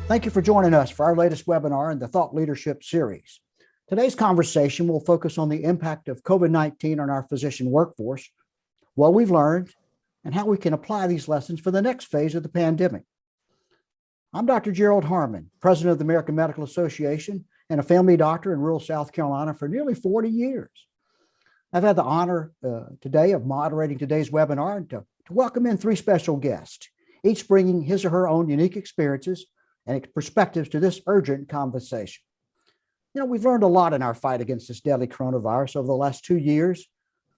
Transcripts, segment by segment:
Thank you for joining us for our latest webinar in the Thought Leadership series. Today's conversation will focus on the impact of COVID-19 on our physician workforce, what we've learned, and how we can apply these lessons for the next phase of the pandemic. I'm Dr. Gerald Harmon, president of the American Medical Association and a family doctor in rural South Carolina for nearly 40 years. I've had the honor today of moderating today's webinar and to welcome in three special guests, each bringing his or her own unique experiences and perspectives to this urgent conversation. You know, we've learned a lot in our fight against this deadly coronavirus over the last 2 years.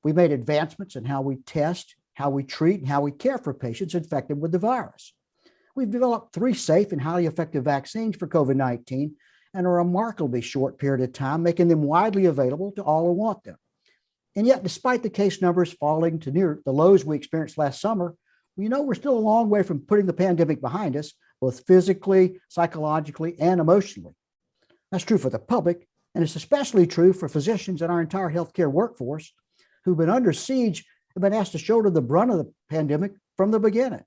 We made advancements in how we test, how we treat, and how we care for patients infected with the virus. We've developed 3 safe and highly effective vaccines for COVID-19 in a remarkably short period of time, making them widely available to all who want them. And yet, despite the case numbers falling to near the lows we experienced last summer, we know we're still a long way from putting the pandemic behind us, both physically, psychologically, and emotionally. That's true for the public, and it's especially true for physicians and our entire healthcare workforce who've been under siege and been asked to shoulder the brunt of the pandemic from the beginning.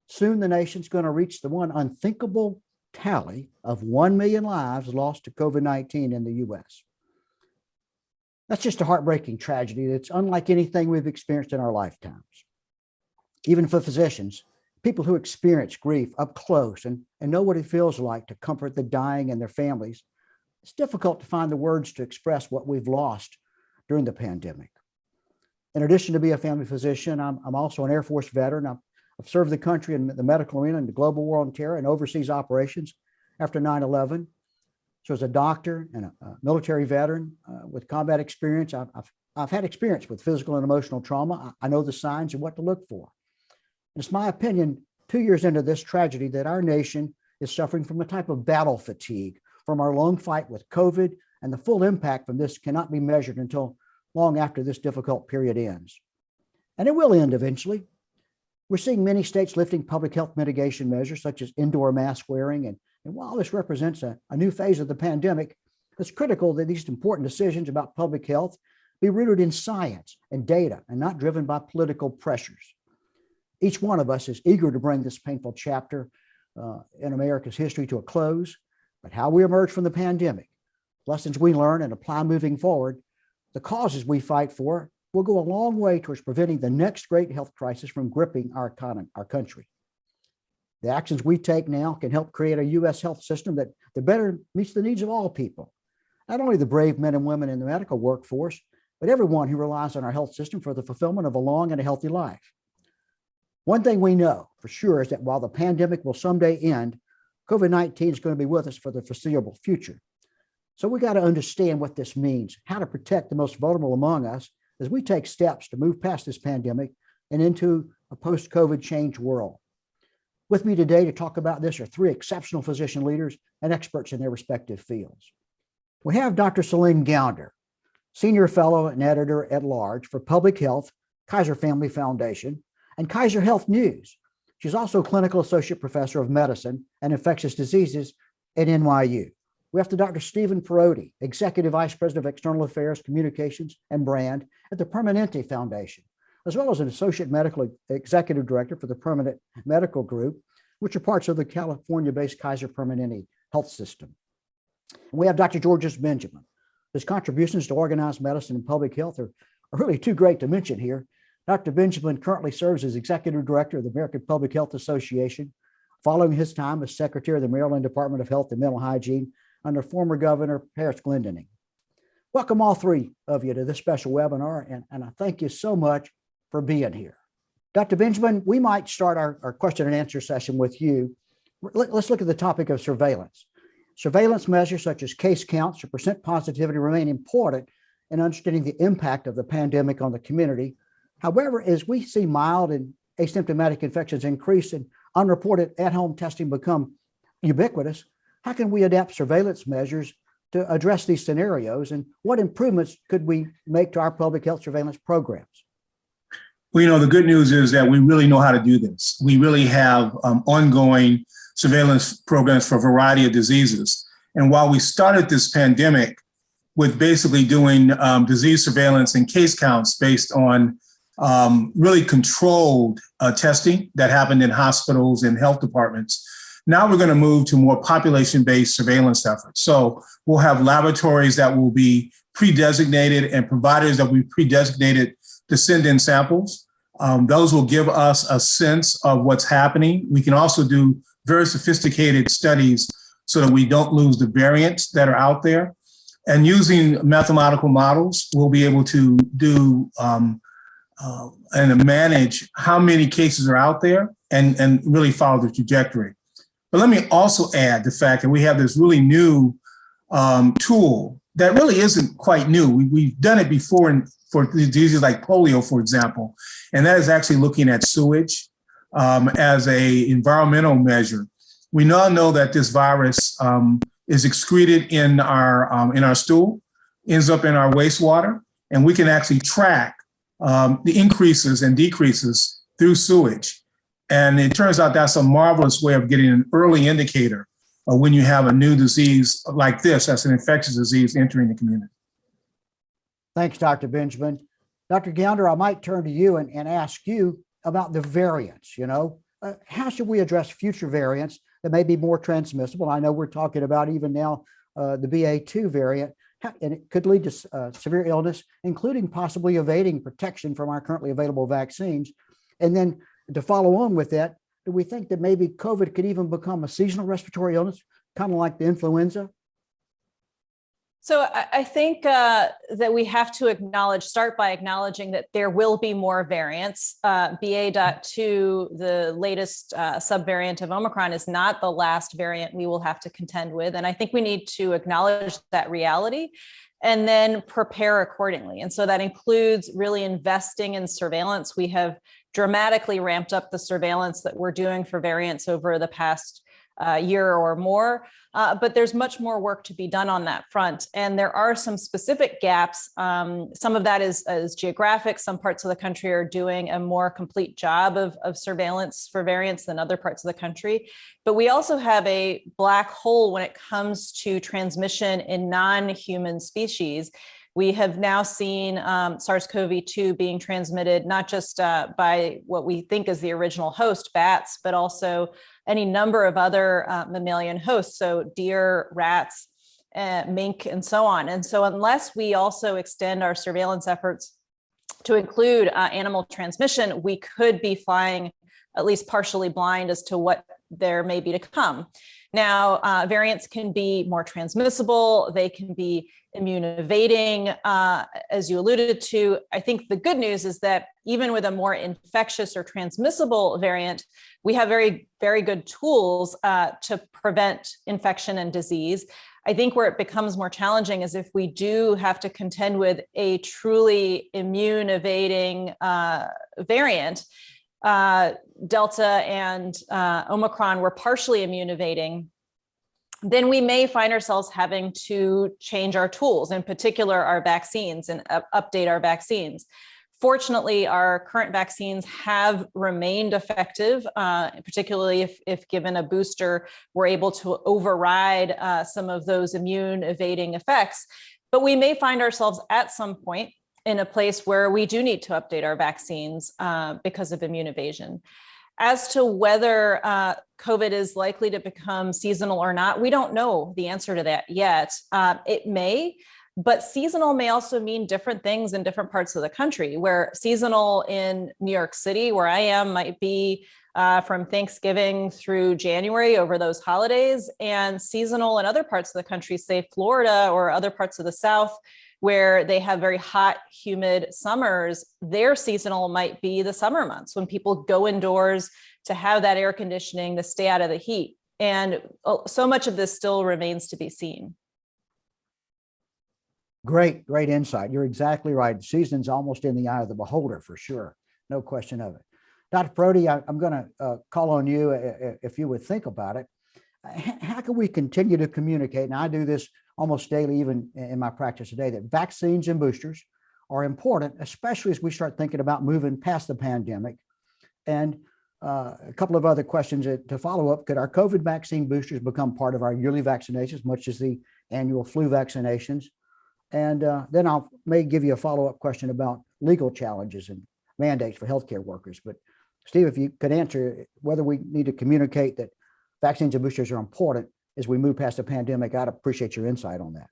Soon the nation's going to reach the one unthinkable tally of 1 million lives lost to COVID-19 in the U.S. That's just a heartbreaking tragedy that's unlike anything we've experienced in our lifetimes. Even for physicians, people who experience grief up close and know what it feels like to comfort the dying and their families, it's difficult to find the words to express what we've lost during the pandemic. In addition to being a family physician, I'm also an Air Force veteran. I've served the country in the medical arena in the global war on terror and overseas operations after 9/11. So as a doctor and a military veteran with combat experience, I've had experience with physical and emotional trauma. I know the signs and what to look for. It's my opinion, 2 years into this tragedy, that our nation is suffering from a type of battle fatigue from our long fight with COVID, and the full impact from this cannot be measured until long after this difficult period ends. And it will end eventually. We're seeing many states lifting public health mitigation measures such as indoor mask wearing. And while this represents a new phase of the pandemic, it's critical that these important decisions about public health be rooted in science and data and not driven by political pressures. Each one of us is eager to bring this painful chapter in America's history to a close, but how we emerge from the pandemic, lessons we learn and apply moving forward, the causes we fight for will go a long way towards preventing the next great health crisis from gripping our country. The actions we take now can help create a U.S. health system that better meets the needs of all people, not only the brave men and women in the medical workforce, but everyone who relies on our health system for the fulfillment of a long and a healthy life. One thing we know for sure is that while the pandemic will someday end, COVID-19 is going to be with us for the foreseeable future. So we got to understand what this means, how to protect the most vulnerable among us as we take steps to move past this pandemic and into a post-COVID changed world. With me today to talk about this are 3 exceptional physician leaders and experts in their respective fields. We have Dr. Celine Gounder, Senior Fellow and Editor at Large for Public Health, Kaiser Family Foundation, and Kaiser Health News. She's also Clinical Associate Professor of Medicine and Infectious Diseases at NYU. We have Dr. Stephen Perotti, Executive Vice President of External Affairs, Communications, and Brand at the Permanente Foundation, as well as an Associate Medical Executive Director for the Permanent Medical Group, which are parts of the California-based Kaiser Permanente Health System. And we have Dr. Georges Benjamin. His contributions to organized medicine and public health are really too great to mention here. Dr. Benjamin currently serves as Executive Director of the American Public Health Association, following his time as Secretary of the Maryland Department of Health and Mental Hygiene under former Governor Harris Glendening. Welcome all 3 of you to this special webinar, and I thank you so much for being here. Dr. Benjamin, we might start our question and answer session with you. Let's look at the topic of surveillance. Surveillance measures such as case counts or percent positivity remain important in understanding the impact of the pandemic on the community. However, as we see mild and asymptomatic infections increase and unreported at-home testing become ubiquitous, how can we adapt surveillance measures to address these scenarios, and what improvements could we make to our public health surveillance programs? Well, the good news is that we really know how to do this. We really have ongoing surveillance programs for a variety of diseases. And while we started this pandemic with basically doing disease surveillance and case counts based on really controlled testing that happened in hospitals and health departments, Now we're going to move to more population-based surveillance efforts. So we'll have laboratories that will be pre-designated and providers that will be pre-designated to send in samples. Those will give us a sense of what's happening. We can also do very sophisticated studies so that we don't lose the variants that are out there. And using mathematical models, we'll be able to do and manage how many cases are out there and really follow the trajectory. But let me also add the fact that we have this really new tool that really isn't quite new. We've done it before for diseases like polio, for example, and that is actually looking at sewage as a environmental measure. We now know that this virus is excreted in our stool, ends up in our wastewater, and we can actually track the increases and decreases through sewage. And it turns out that's a marvelous way of getting an early indicator of when you have a new disease like this, that's an infectious disease entering the community. Thanks, Dr. Benjamin. Dr. Gounder, I might turn to you and ask you about the variants. How should we address future variants that may be more transmissible? I know we're talking about even now the BA2 variant, and it could lead to severe illness, including possibly evading protection from our currently available vaccines. And then to follow on with that, do we think that maybe COVID could even become a seasonal respiratory illness, kind of like the influenza? So I think that we have to start by acknowledging that there will be more variants. BA.2, the latest subvariant of Omicron, is not the last variant we will have to contend with. And I think we need to acknowledge that reality and then prepare accordingly. And so that includes really investing in surveillance. We have dramatically ramped up the surveillance that we're doing for variants over the past year or more, but there's much more work to be done on that front. And there are some specific gaps. Some of that is geographic. Some parts of the country are doing a more complete job of surveillance for variants than other parts of the country. But we also have a black hole when it comes to transmission in non-human species. We have now seen SARS-CoV-2 being transmitted not just by what we think is the original host, bats, but also any number of other mammalian hosts, so deer, rats, mink, and so on. And so unless we also extend our surveillance efforts to include animal transmission, we could be flying at least partially blind as to what there may be to come. Now, variants can be more transmissible. They can be immune evading, as you alluded to. I think the good news is that even with a more infectious or transmissible variant, we have very, very good tools to prevent infection and disease. I think where it becomes more challenging is if we do have to contend with a truly immune evading variant. Delta and Omicron were partially immune evading, then we may find ourselves having to change our tools, in particular our vaccines, and update our vaccines. Fortunately, our current vaccines have remained effective, particularly if given a booster, we're able to override some of those immune evading effects. But we may find ourselves at some point in a place where we do need to update our vaccines because of immune evasion. As to whether COVID is likely to become seasonal or not, we don't know the answer to that yet. It may, but seasonal may also mean different things in different parts of the country, where seasonal in New York City, where I am, might be from Thanksgiving through January over those holidays, and seasonal in other parts of the country, say Florida or other parts of the South, where they have very hot, humid summers. Their seasonal might be the summer months when people go indoors to have that air conditioning to stay out of the heat. And so much of this still remains to be seen. Great insight. You're exactly right. The season's almost in the eye of the beholder, for sure. No question of it. Dr. Brody, I'm going to call on you if you would think about it. How can we continue to communicate? And I do this almost daily, even in my practice today, that vaccines and boosters are important, especially as we start thinking about moving past the pandemic. And a couple of other questions to follow up. Could our COVID vaccine boosters become part of our yearly vaccinations, much as the annual flu vaccinations? And then I may give you a follow-up question about legal challenges and mandates for healthcare workers. But Steve, if you could answer whether we need to communicate that vaccines and boosters are important as we move past the pandemic. I'd appreciate your insight on that.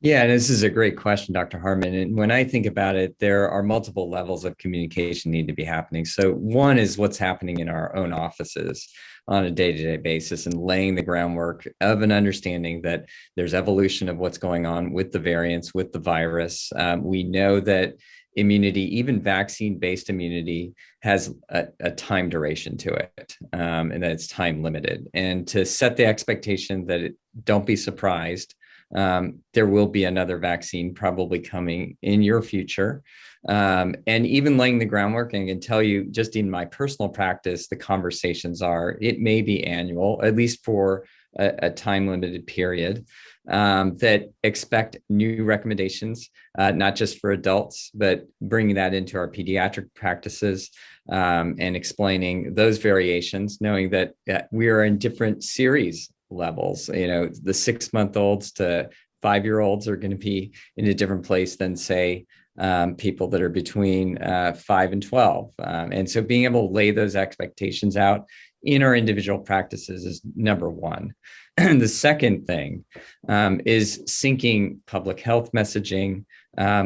Yeah, and this is a great question, Dr. Harmon. And when I think about it, there are multiple levels of communication need to be happening. So one is what's happening in our own offices on a day-to-day basis and laying the groundwork of an understanding that there's evolution of what's going on with the variants, with the virus. We know that immunity, even vaccine-based immunity, has a time duration to it, and that it's time limited. And to set the expectation that don't be surprised, there will be another vaccine probably coming in your future. And even laying the groundwork, and I can tell you just in my personal practice, the conversations are, it may be annual, at least for a time limited period, that expect new recommendations, not just for adults, but bringing that into our pediatric practices, and explaining those variations, knowing that we are in different series levels. You know, the 6-month-olds to 5-year-olds are going to be in a different place than, say, people that are between 5 and 12. And so being able to lay those expectations out in our individual practices is number one. The second thing is syncing public health messaging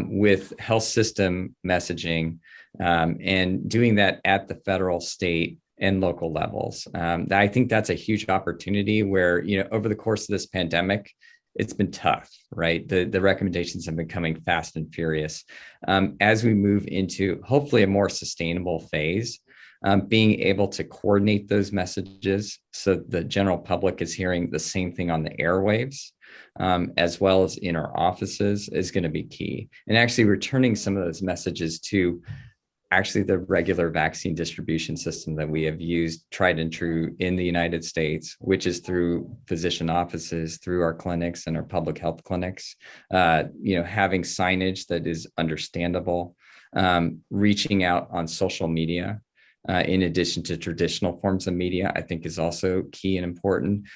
with health system messaging, and doing that at the federal, state, and local levels. I think that's a huge opportunity where, you know, over the course of this pandemic, it's been tough, right? The recommendations have been coming fast and furious. As we move into hopefully a more sustainable phase, being able to coordinate those messages so the general public is hearing the same thing on the airwaves, as well as in our offices, is going to be key. And actually returning some of those messages to actually the regular vaccine distribution system that we have used, tried and true in the United States, which is through physician offices, through our clinics and our public health clinics, having signage that is understandable, reaching out on social media, in addition to traditional forms of media, I think is also key and important,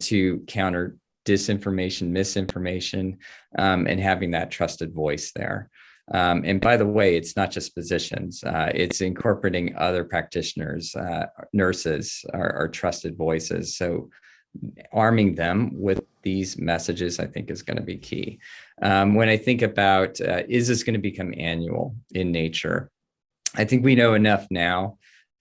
to counter disinformation, misinformation, and having that trusted voice there. And by the way, it's not just physicians, it's incorporating other practitioners, nurses, our trusted voices. So arming them with these messages, I think, is going to be key. When I think about, is this going to become annual in nature? I think we know enough now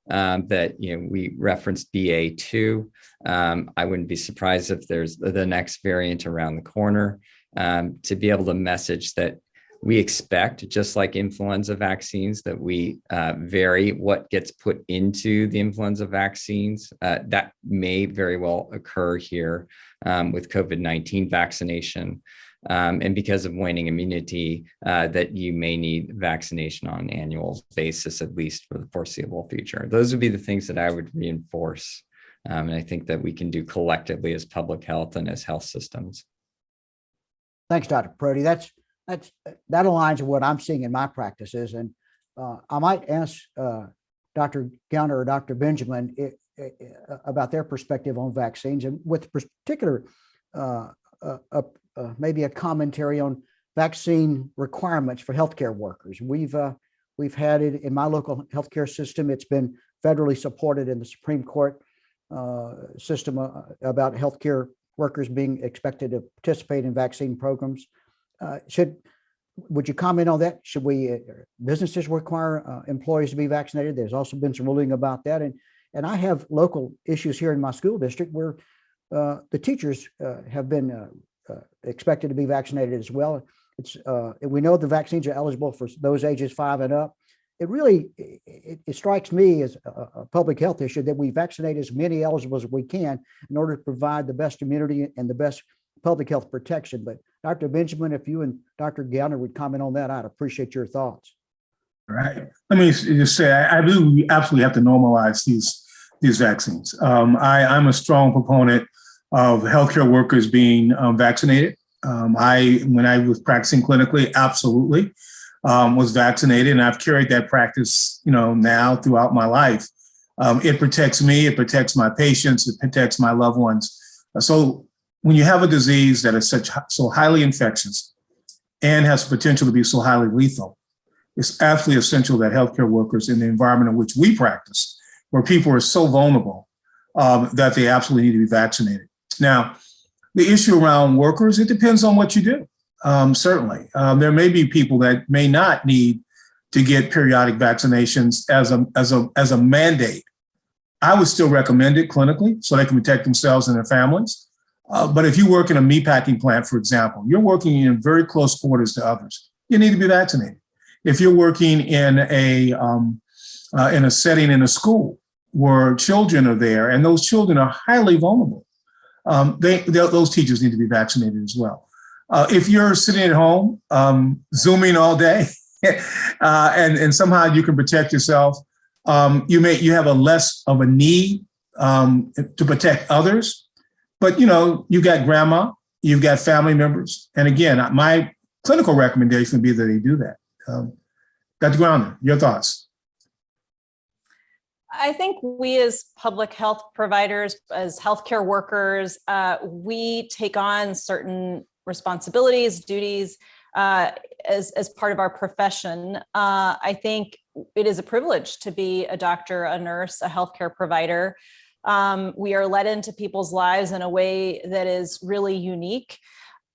that, we referenced BA2. I wouldn't be surprised if there's the next variant around the corner, to be able to message that we expect, just like influenza vaccines, that we vary what gets put into the influenza vaccines. That may very well occur here with COVID-19 vaccination. And because of waning immunity, that you may need vaccination on an annual basis, at least for the foreseeable future. Those would be the things that I would reinforce. And I think that we can do collectively as public health and as health systems. Thanks, Dr. Prody. That aligns with what I'm seeing in my practices. And I might ask Dr. Gowner or Dr. Benjamin about their perspective on vaccines, and with particular, maybe a commentary on vaccine requirements for healthcare workers. We've had it in my local healthcare system. It's been federally supported in the Supreme Court system about healthcare workers being expected to participate in vaccine programs. Would you comment on that? Should businesses require employees to be vaccinated? There's also been some ruling about that. And I have local issues here in my school district where the teachers have been expected to be vaccinated as well. We know the vaccines are eligible for those ages 5 and up. It strikes me as a public health issue that we vaccinate as many eligible as we can in order to provide the best immunity and the best public health protection. But Dr. Benjamin, if you and Dr. Gowner would comment on that, I'd appreciate your thoughts. All right. Let me just say, I believe we absolutely have to normalize these vaccines. I'm a strong proponent of healthcare workers being vaccinated. When I was practicing clinically, absolutely was vaccinated, and I've carried that practice, now throughout my life. It protects me, it protects my patients, it protects my loved ones. So when you have a disease that is so highly infectious and has the potential to be so highly lethal, it's absolutely essential that healthcare workers in the environment in which we practice, where people are so vulnerable, that they absolutely need to be vaccinated. Now, the issue around workers, it depends on what you do. Certainly, there may be people that may not need to get periodic vaccinations as a mandate. I would still recommend it clinically so they can protect themselves and their families. But if you work in a meatpacking plant, for example, you're working in very close quarters to others. You need to be vaccinated. If you're working in a setting in a school where children are there and those children are highly vulnerable, those teachers need to be vaccinated as well. If you're sitting at home, Zooming all day, and somehow you can protect yourself, you have a less of a need to protect others. But you've got grandma, you've got family members, and again, my clinical recommendation would be that they do that. Dr. Grounder, your thoughts? I think we as public health providers, as healthcare workers, we take on certain responsibilities, duties as part of our profession. I think it is a privilege to be a doctor, a nurse, a healthcare provider. We are let into people's lives in a way that is really unique.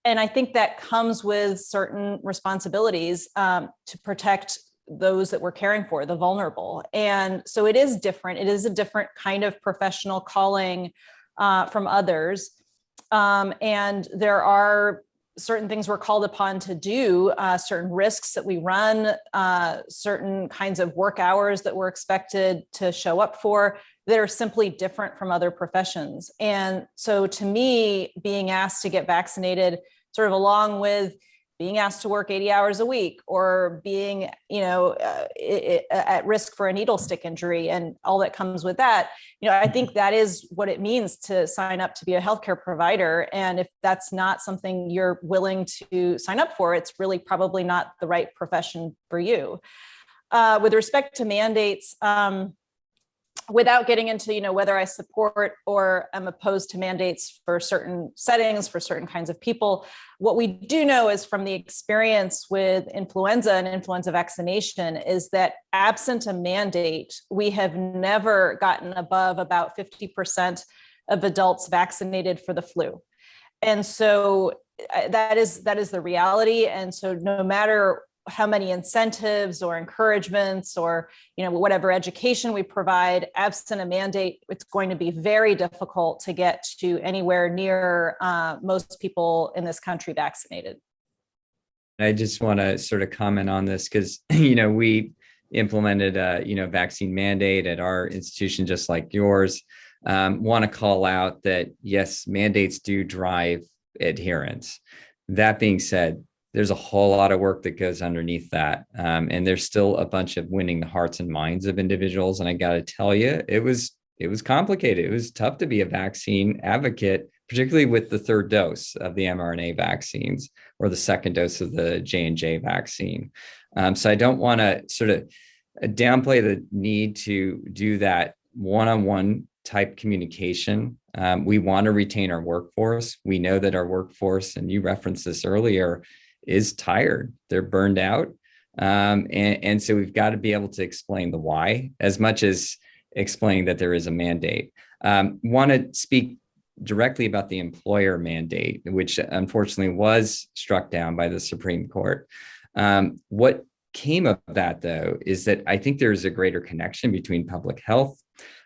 And I think that comes with certain responsibilities to protect those that we're caring for, the vulnerable. And so it is different. It is a different kind of professional calling from others. And there are certain things we're called upon to do, certain risks that we run, certain kinds of work hours that we're expected to show up for that are simply different from other professions. And so to me, being asked to get vaccinated sort of along with being asked to work 80 hours a week or being, at risk for a needle stick injury and all that comes with that, I think that is what it means to sign up to be a healthcare provider. And if that's not something you're willing to sign up for, it's really probably not the right profession for you. With respect to mandates, without getting into, whether I support or am opposed to mandates for certain settings, for certain kinds of people, what we do know is from the experience with influenza and influenza vaccination is that absent a mandate, we have never gotten above about 50% of adults vaccinated for the flu. And so that is the reality. And so no matter how many incentives or encouragements or whatever education we provide, absent a mandate, it's going to be very difficult to get to anywhere near most people in this country vaccinated. I just want to sort of comment on this because we implemented a vaccine mandate at our institution just like yours. Want to call out that yes, mandates do drive adherence. That being said, there's a whole lot of work that goes underneath that. And there's still a bunch of winning the hearts and minds of individuals. And I got to tell you, it was complicated. It was tough to be a vaccine advocate, particularly with the third dose of the mRNA vaccines or the second dose of the J&J vaccine. So I don't want to sort of downplay the need to do that one-on-one type communication. We want to retain our workforce. We know that our workforce, and you referenced this earlier, is tired. They're burned out. And so we've got to be able to explain the why as much as explaining that there is a mandate. Want to speak directly about the employer mandate, which unfortunately was struck down by the Supreme Court. What came of that, though, is that I think there's a greater connection between public health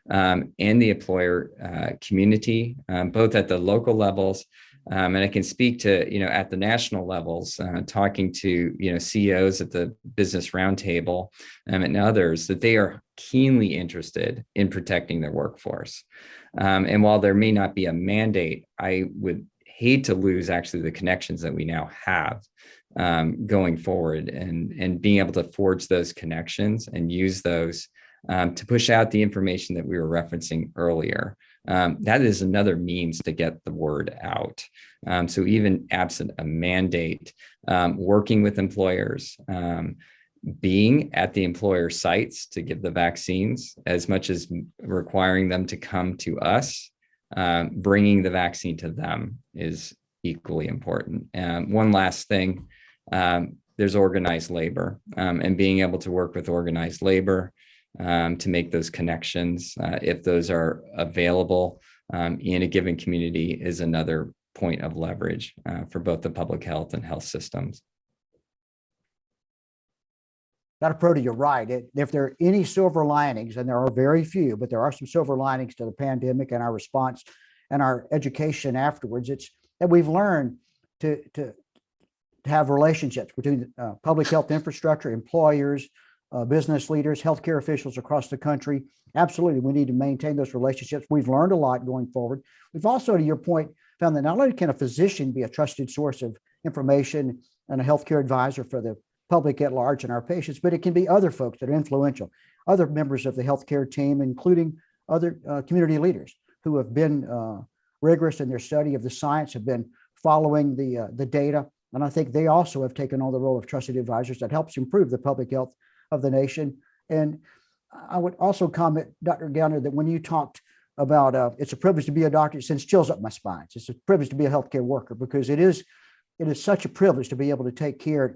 and the employer community, both at the local levels. And I can speak to, at the national levels, talking to, CEOs at the Business Roundtable and others, that they are keenly interested in protecting their workforce. And while there may not be a mandate, I would hate to lose actually the connections that we now have going forward and being able to forge those connections and use those to push out the information that we were referencing earlier. That is another means to get the word out. So even absent a mandate, working with employers, being at the employer sites to give the vaccines, as much as requiring them to come to us, bringing the vaccine to them is equally important. One last thing, there's organized labor and being able to work with organized labor. to make those connections, if those are available in a given community, is another point of leverage for both the public health and health systems. Dr. Prodi, you're right. If there are any silver linings, and there are very few, but there are some silver linings to the pandemic and our response and our education afterwards, it's that we've learned to have relationships between public health infrastructure, employers, business leaders, healthcare officials across the country. Absolutely, we need to maintain those relationships. We've learned a lot going forward. We've also, to your point, found that not only can a physician be a trusted source of information and a healthcare advisor for the public at large and our patients, but it can be other folks that are influential, other members of the healthcare team, including other community leaders who have been rigorous in their study of the science, have been following the data. And I think they also have taken on the role of trusted advisors that helps improve the public health of the nation. And I would also comment, Dr. Gowner, that when you talked about it's a privilege to be a doctor, it sends chills up my spine. It's a privilege to be a healthcare worker, because it is such a privilege to be able to take care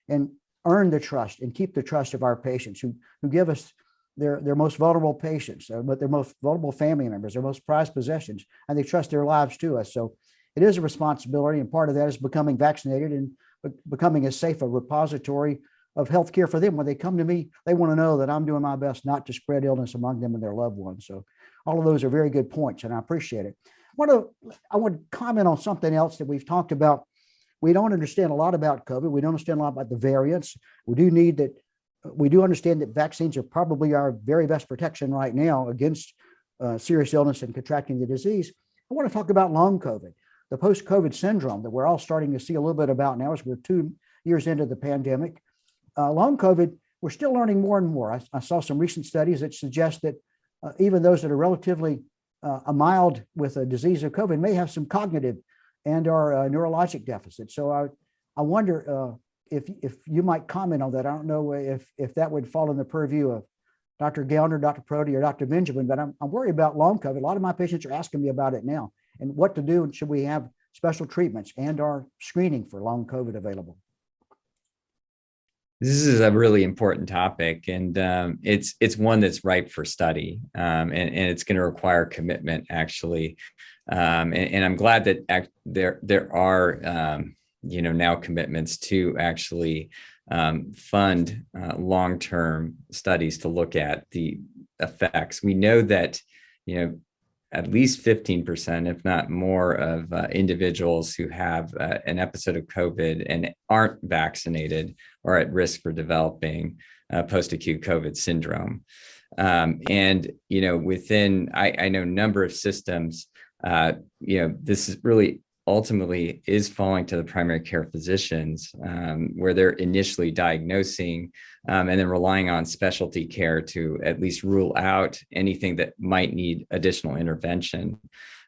and earn the trust and keep the trust of our patients who give us their most vulnerable patients, but their most vulnerable family members, their most prized possessions, and they trust their lives to us. So it is a responsibility, and part of that is becoming vaccinated and becoming as safe a repository of healthcare for them. When they come to me, they want to know that I'm doing my best not to spread illness among them and their loved ones. So all of those are very good points, and I appreciate it. I want to comment on something else that we've talked about. We don't understand a lot about COVID. We don't understand a lot about the variants. We do understand that vaccines are probably our very best protection right now against serious illness and contracting the disease. I want to talk about long COVID, the post-COVID syndrome that we're all starting to see a little bit about now as we're 2 years into the pandemic. Long COVID, we're still learning more and more. I saw some recent studies that suggest that even those that are relatively mild with a disease of COVID may have some cognitive and or neurologic deficits. So I wonder if you might comment on that. I don't know if that would fall in the purview of Dr. Gellner, Dr. Prodi, or Dr. Benjamin, but I'm worried about long COVID. A lot of my patients are asking me about it now and what to do, and should we have special treatments and or screening for long COVID available? This is a really important topic, and it's one that's ripe for study, and it's going to require commitment, actually. And I'm glad that there are now commitments to actually fund long-term studies to look at the effects. We know that at least 15%, if not more, of individuals who have an episode of COVID and aren't vaccinated are at risk for developing post-acute COVID syndrome. And within I know a number of systems, this is really ultimately is falling to the primary care physicians, where they're initially diagnosing and then relying on specialty care to at least rule out anything that might need additional intervention.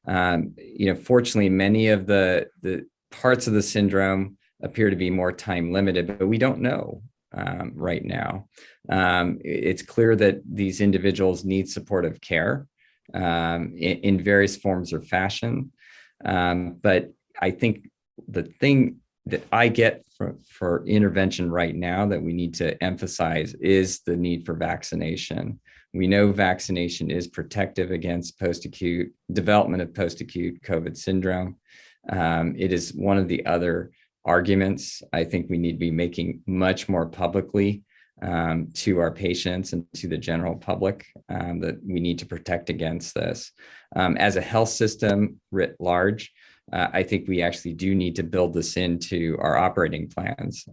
Fortunately, many of the parts of the syndrome appear to be more time limited, but we don't know right now. It's clear that these individuals need supportive care in various forms or fashion. But I think the thing that I get for intervention right now that we need to emphasize is the need for vaccination. We know vaccination is protective against development of post-acute COVID syndrome. It is one of the other arguments I think we need to be making much more publicly to our patients and to the general public, that we need to protect against this. As a health system writ large, I think we actually do need to build this into our operating plans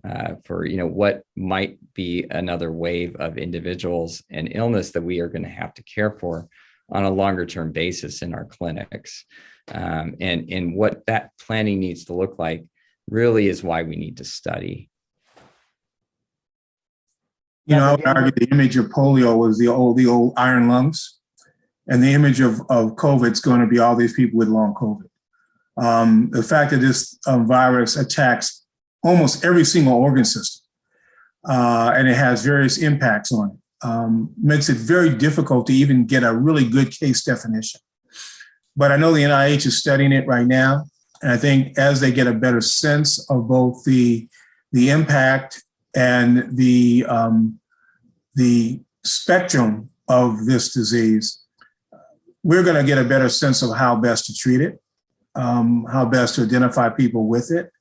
for what might be another wave of individuals and illness that we are going to have to care for on a longer term basis in our clinics. And what that planning needs to look like really is why we need to study. I would argue the image of polio was the old iron lungs, and the image of COVID is going to be all these people with long COVID. The fact that this virus attacks almost every single organ system, and it has various impacts on it, makes it very difficult to even get a really good case definition. But I know the NIH is studying it right now, and I think as they get a better sense of both the impact and the spectrum of this disease, we're going to get a better sense of how best to treat it, how best to identify people with it.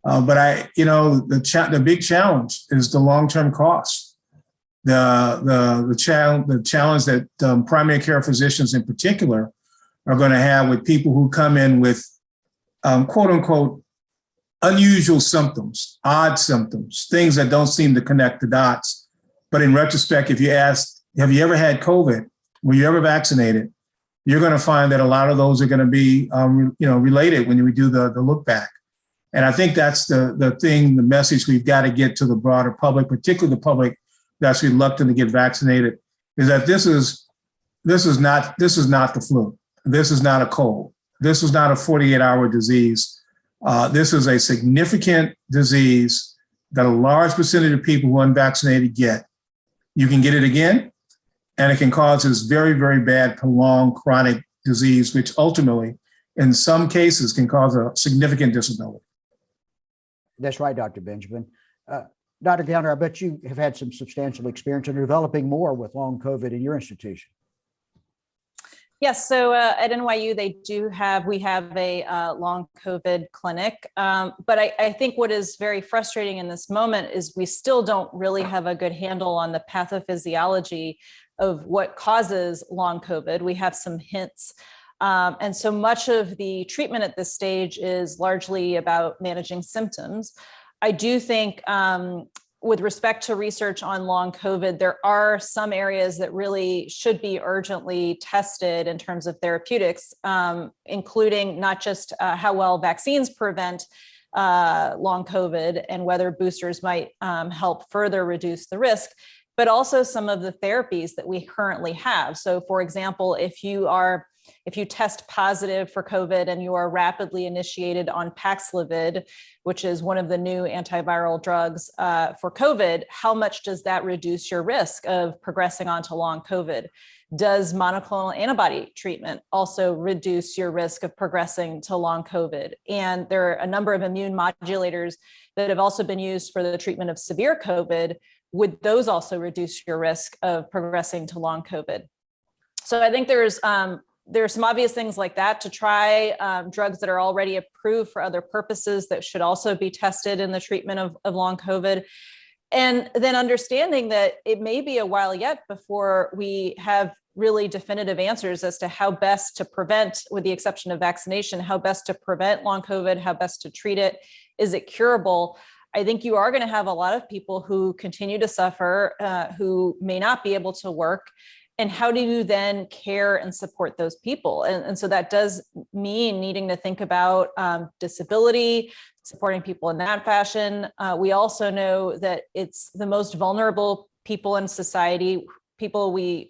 But the big challenge is the long-term cost. The challenge that primary care physicians in particular are going to have with people who come in with quote unquote unusual symptoms, odd symptoms, things that don't seem to connect the dots. But in retrospect, if you ask, have you ever had COVID? Were you ever vaccinated? You're going to find that a lot of those are going to be related when we do the look back. And I think that's the message we've got to get to the broader public, particularly the public that's reluctant to get vaccinated, is that this is not the flu. This is not a cold. This is not a 48-hour disease. This is a significant disease that a large percentage of people who are unvaccinated get. You can get it again, and it can cause this very, very bad, prolonged chronic disease, which ultimately, in some cases, can cause a significant disability. That's right, Dr. Benjamin. Dr. Gowner, I bet you have had some substantial experience in developing more with long COVID in your institution. Yes, so at NYU, we have a long COVID clinic. But I think what is very frustrating in this moment is we still don't really have a good handle on the pathophysiology of what causes long COVID. We have some hints. And so much of the treatment at this stage is largely about managing symptoms. I do think with respect to research on long COVID, there are some areas that really should be urgently tested in terms of therapeutics, including not just how well vaccines prevent long COVID and whether boosters might help further reduce the risk, but also some of the therapies that we currently have. So for example, if you test positive for COVID and you are rapidly initiated on Paxlovid, which is one of the new antiviral drugs for COVID, how much does that reduce your risk of progressing onto long COVID? Does monoclonal antibody treatment also reduce your risk of progressing to long COVID? And there are a number of immune modulators that have also been used for the treatment of severe COVID. Would those also reduce your risk of progressing to long COVID? So I think there's some obvious things like that to try, drugs that are already approved for other purposes that should also be tested in the treatment of long COVID. And then understanding that it may be a while yet before we have really definitive answers as to how best to prevent, with the exception of vaccination, how best to prevent long COVID, how best to treat it. Is it curable? I think you are going to have a lot of people who continue to suffer, who may not be able to work. And how do you then care and support those people? And so that does mean needing to think about disability, supporting people in that fashion. We also know that it's the most vulnerable people in society, people we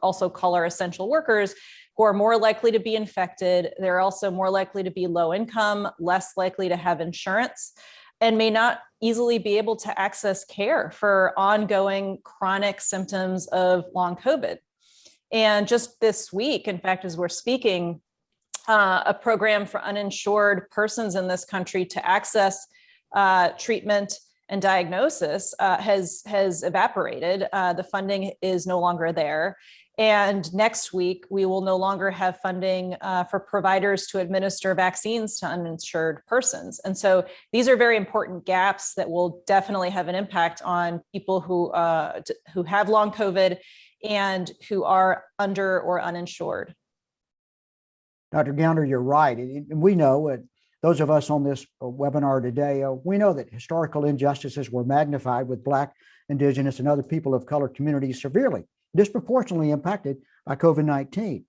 also call our essential workers, who are more likely to be infected. They're also more likely to be low income, less likely to have insurance, and may not easily be able to access care for ongoing chronic symptoms of long COVID. And just this week, in fact, as we're speaking, a program for uninsured persons in this country to access treatment and diagnosis has evaporated. The funding is no longer there. And next week, we will no longer have funding for providers to administer vaccines to uninsured persons. And so these are very important gaps that will definitely have an impact on people who have long COVID and who are under or uninsured. Dr. Gowner, you're right. And we know, those of us on this webinar today, we know that historical injustices were magnified with Black, Indigenous, and other people of color communities severely, disproportionately impacted by COVID-19.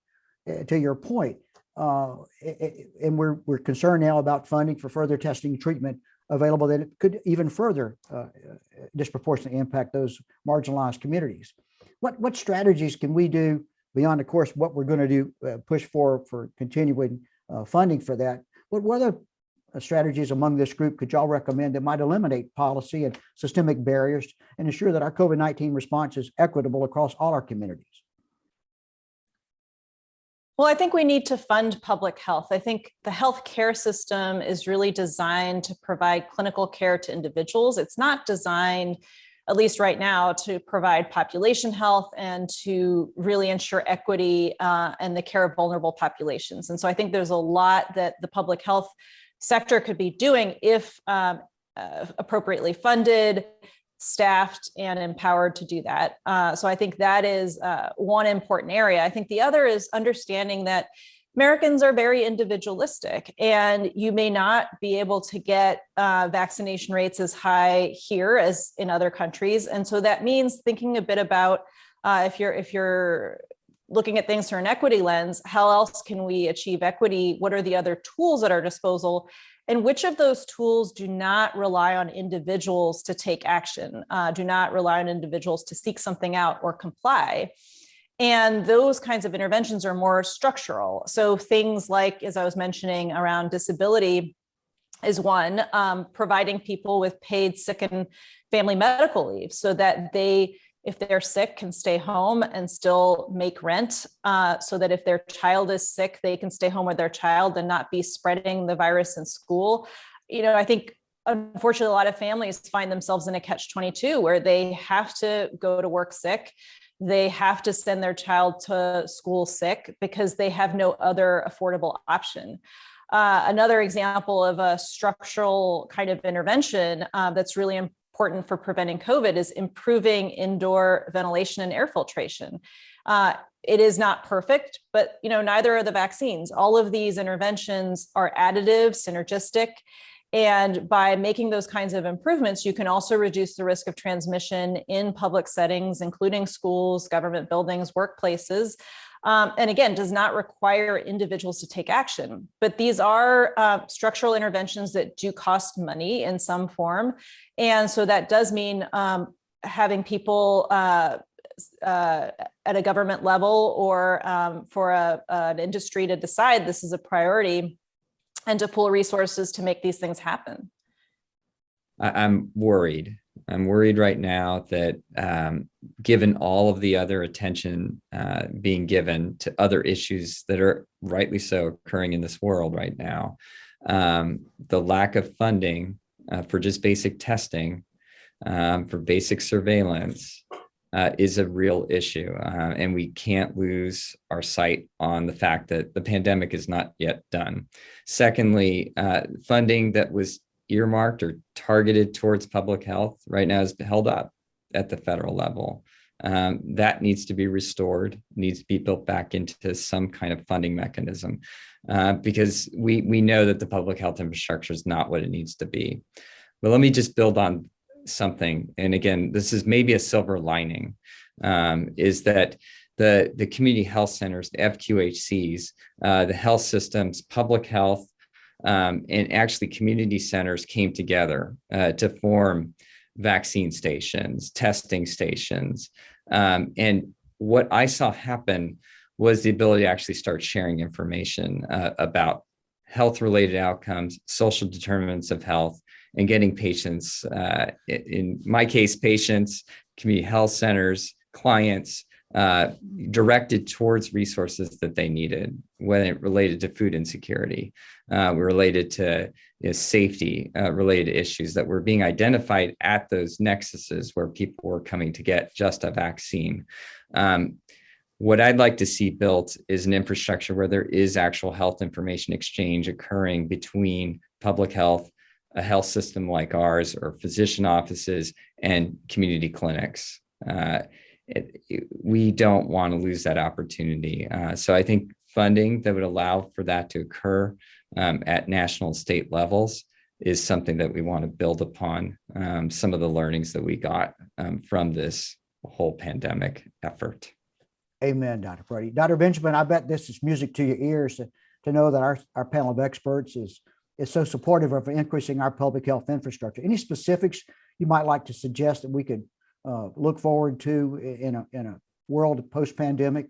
To your point, and we're concerned now about funding for further testing and treatment available that it could even further disproportionately impact those marginalized communities. What strategies can we do beyond, of course, what we're going to do, push for continuing funding for that? What other strategies among this group could y'all recommend that might eliminate policy and systemic barriers and ensure that our COVID-19 response is equitable across all our communities? Well, I think we need to fund public health. I think the healthcare system is really designed to provide clinical care to individuals. It's not designed at least right now, to provide population health and to really ensure equity and the care of vulnerable populations. And so I think there's a lot that the public health sector could be doing if appropriately funded, staffed, and empowered to do that. So I think that is one important area. I think the other is understanding that Americans are very individualistic, and you may not be able to get vaccination rates as high here as in other countries. And so that means thinking a bit about if you're looking at things through an equity lens, how else can we achieve equity? What are the other tools at our disposal? And which of those tools do not rely on individuals to take action, do not rely on individuals to seek something out or comply? And those kinds of interventions are more structural. So things like, as I was mentioning, around disability is one, providing people with paid sick and family medical leave so that they, if they're sick, can stay home and still make rent, so that if their child is sick, they can stay home with their child and not be spreading the virus in school. I think, unfortunately, a lot of families find themselves in a catch-22 where they have to go to work sick. They have to send their child to school sick because they have no other affordable option. Another example of a structural kind of intervention that's really important for preventing COVID is improving indoor ventilation and air filtration. It is not perfect, but neither are the vaccines. All of these interventions are additive, synergistic, and by making those kinds of improvements, you can also reduce the risk of transmission in public settings, including schools, government buildings, workplaces. And again, does not require individuals to take action. But these are structural interventions that do cost money in some form. And so that does mean having people at a government level or for an industry to decide this is a priority and to pool resources to make these things happen. I'm worried. I'm worried right now that given all of the other attention being given to other issues that are rightly so occurring in this world right now, the lack of funding for just basic testing, for basic surveillance is a real issue. And we can't lose our sight on the fact that the pandemic is not yet done. Secondly, funding that was earmarked or targeted towards public health right now is held up at the federal level. That needs to be restored, needs to be built back into some kind of funding mechanism because we know that the public health infrastructure is not what it needs to be. But let me just build on something. And again, this is maybe a silver lining, is that the community health centers, the FQHCs, the health systems, public health, and actually community centers came together to form vaccine stations, testing stations. And what I saw happen was the ability to actually start sharing information about health-related outcomes, social determinants of health, and getting patients, in my case, patients, community health centers, clients, directed towards resources that they needed, when it related to food insecurity, related to safety, related issues that were being identified at those nexuses where people were coming to get just a vaccine. What I'd like to see built is an infrastructure where there is actual health information exchange occurring between public health, a health system like ours, or physician offices and community clinics. We don't want to lose that opportunity. So I think funding that would allow for that to occur at national and state levels is something that we want to build upon some of the learnings that we got from this whole pandemic effort. Amen, Dr. Brady. Dr. Benjamin, I bet this is music to your ears to know that our panel of experts is so supportive of increasing our public health infrastructure. Any specifics you might like to suggest that we could look forward to in a world post-pandemic?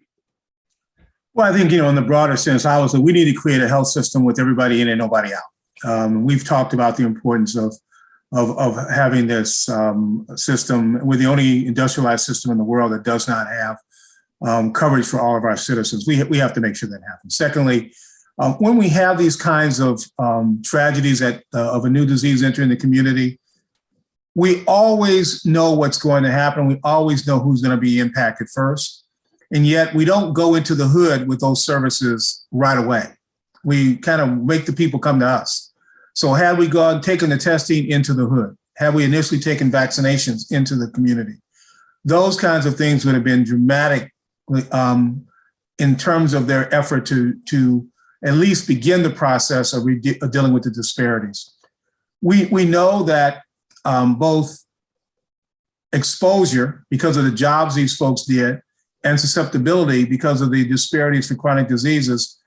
Well, I think, in the broader sense, obviously, we need to create a health system with everybody in and nobody out. We've talked about the importance of having this system. We're the only industrialized system in the world that does not have coverage for all of our citizens. We have to make sure that happens. Secondly, when we have these kinds of tragedies of a new disease entering the community, we always know what's going to happen. We always know who's going to be impacted first. And yet we don't go into the hood with those services right away. We kind of make the people come to us. So had we gone, taken the testing into the hood, had we initially taken vaccinations into the community, those kinds of things would have been dramatic in terms of their effort to at least begin the process of dealing with the disparities. We know that both exposure because of the jobs these folks did and susceptibility because of the disparities for chronic diseases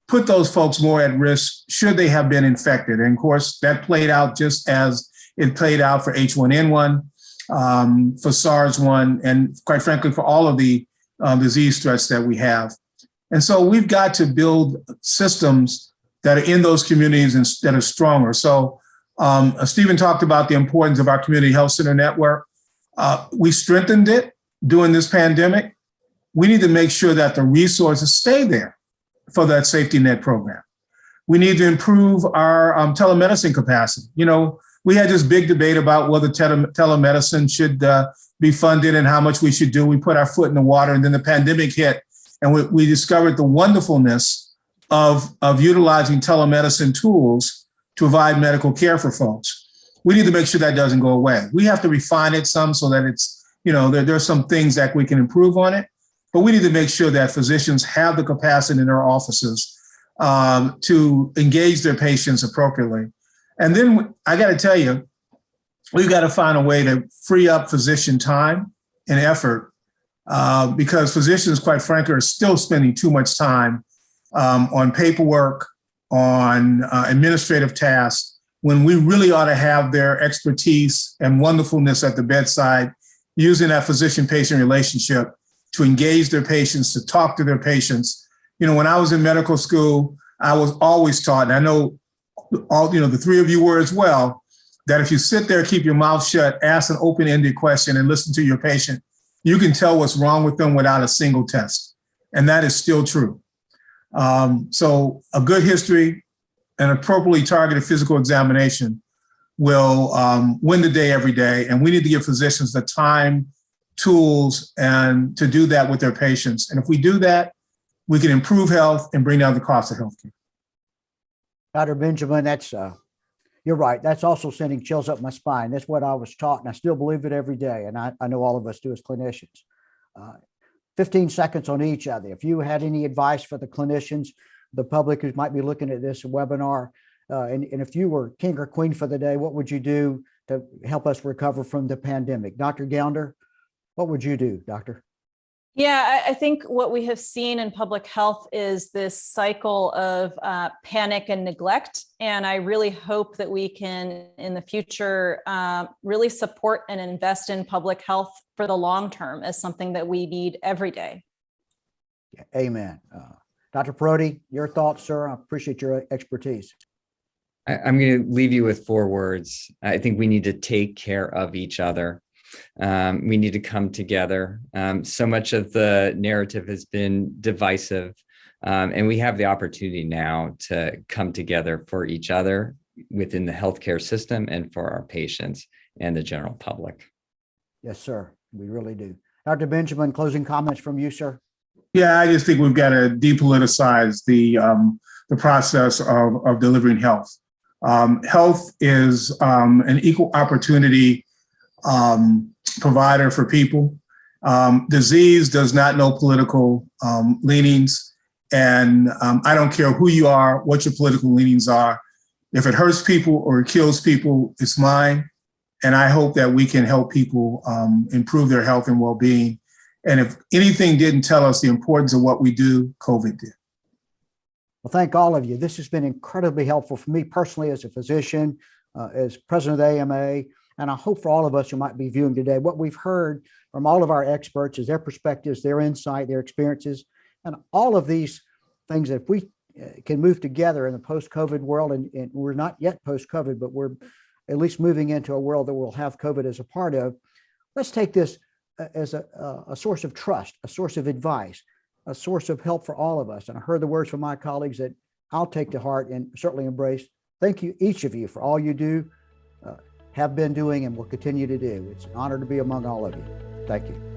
put those folks more at risk should they have been infected. And of course, that played out just as it played out for H1N1, for SARS-1, and quite frankly, for all of the disease threats that we have. And so we've got to build systems that are in those communities and that are stronger. So Stephen talked about the importance of our community health center network. We strengthened it during this pandemic. We need to make sure that the resources stay there for that safety net program. We need to improve our telemedicine capacity. You know, we had this big debate about whether telemedicine should be funded and how much we should do. We put our foot in the water, and then the pandemic hit, and we discovered the wonderfulness of utilizing telemedicine tools to provide medical care for folks. We need to make sure that doesn't go away. We have to refine it some so that it's, you know, there are some things that we can improve on it, but we need to make sure that physicians have the capacity in their offices to engage their patients appropriately. And then I got to tell you, we've got to find a way to free up physician time and effort because physicians, quite frankly, are still spending too much time on paperwork, on administrative tasks, when we really ought to have their expertise and wonderfulness at the bedside, using that physician-patient relationship to engage their patients, to talk to their patients. You know, when I was in medical school, I was always taught, and I know all, you know, the three of you were as well, that if you sit there, keep your mouth shut, ask an open-ended question and listen to your patient, you can tell what's wrong with them without a single test. And that is still true. So a good history and appropriately targeted physical examination will win the day every day. And we need to give physicians the time, tools, and to do that with their patients. And if we do that, we can improve health and bring down the cost of healthcare. Dr. Benjamin, that's you're right. That's also sending chills up my spine. That's what I was taught, and I still believe it every day. And I know all of us do as clinicians. 15 seconds on each other. If you had any advice for the clinicians, the public who might be looking at this webinar, and if you were king or queen for the day, what would you do to help us recover from the pandemic? Dr. Gounder, what would you do, doctor? Yeah, I think what we have seen in public health is this cycle of panic and neglect. And I really hope that we can, in the future, really support and invest in public health for the long term as something that we need every day. Yeah, amen. Dr. Perotti, your thoughts, sir? I appreciate your expertise. I'm going to leave you with 4 words. I think we need to take care of each other. We need to come together. So much of the narrative has been divisive, and we have the opportunity now to come together for each other within the healthcare system and for our patients and the general public. Yes, sir. We really do. Dr. Benjamin, closing comments from you, sir? Yeah, I just think we've got to depoliticize the process of delivering health. Health is an equal opportunity provider for people. Disease does not know political leanings. And I don't care who you are, what your political leanings are. If it hurts people or it kills people, it's mine. And I hope that we can help people improve their health and well-being. And if anything didn't tell us the importance of what we do, COVID did. Well, thank all of you. This has been incredibly helpful for me personally as a physician, as president of the AMA, and I hope for all of us who might be viewing today. What we've heard from all of our experts is their perspectives, their insight, their experiences, and all of these things that if we can move together in the post-COVID world, and we're not yet post-COVID, but we're at least moving into a world that we'll have COVID as a part of. Let's take this as a source of trust, a source of advice, a source of help for all of us. And I heard the words from my colleagues that I'll take to heart and certainly embrace. Thank you, each of you, for all you do. have been doing and will continue to do. It's an honor to be among all of you. Thank you.